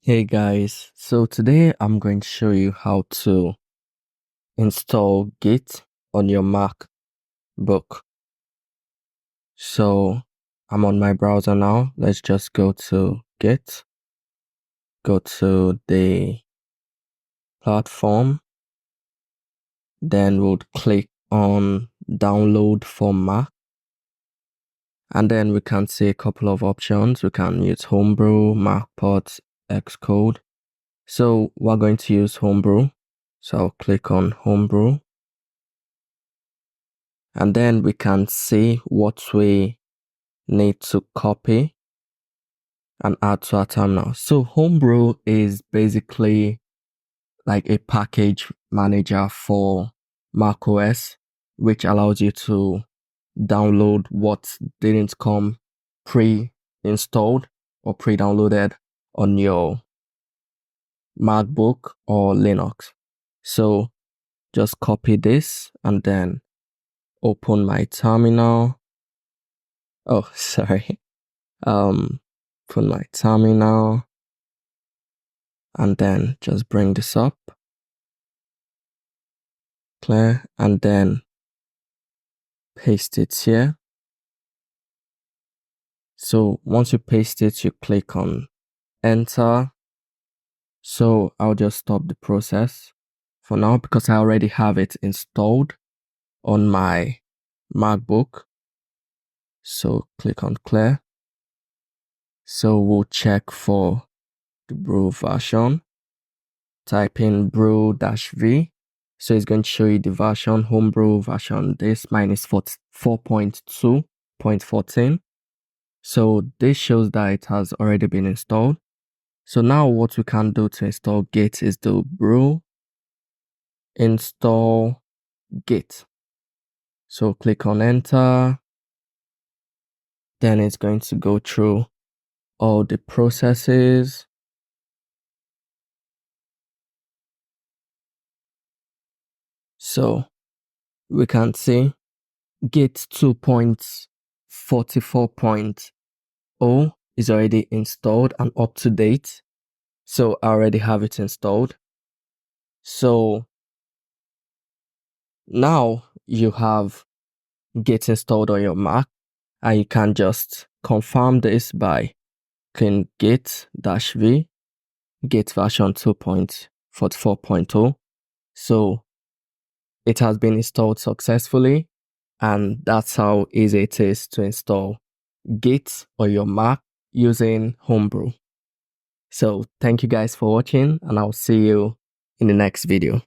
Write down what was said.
Hey guys, so today I'm going to show you how to install Git on your MacBook. So I'm on my browser now. Let's just go to Git, go to the platform, then we'll click on download for Mac. And then we can see a couple of options. We can use homebrew, MacPorts, Xcode. So we're going to use homebrew. So I'll click on homebrew. And then we can see what we need to copy and add to our terminal. So homebrew is basically like a package manager for macOS, which allows you to download what didn't come pre-installed or pre-downloaded on your MacBook or Linux. So just copy this and then open my terminal. Oh, sorry. Open my terminal and then just bring this up, clear, and then paste it here. So once you paste it, you click on enter. So I'll just stop the process for now because I already have it installed on my MacBook. So click on clear. So we'll check for the brew version. Type in brew-v. So it's going to show you the version, homebrew version. This mine is 4.2.14. So this shows that it has already been installed. So now what we can do to install Git is do brew install Git. So click on enter. Then it's going to go through all the processes. So we can see Git 2.44.0 is already installed and up to date. So I already have it installed. So now you have Git installed on your Mac and you can just confirm this by clicking git-v, Git version 2.44.0. So it has been installed successfully, and that's how easy it is to install Git on your Mac using Homebrew. So thank you guys for watching, and I'll see you in the next video.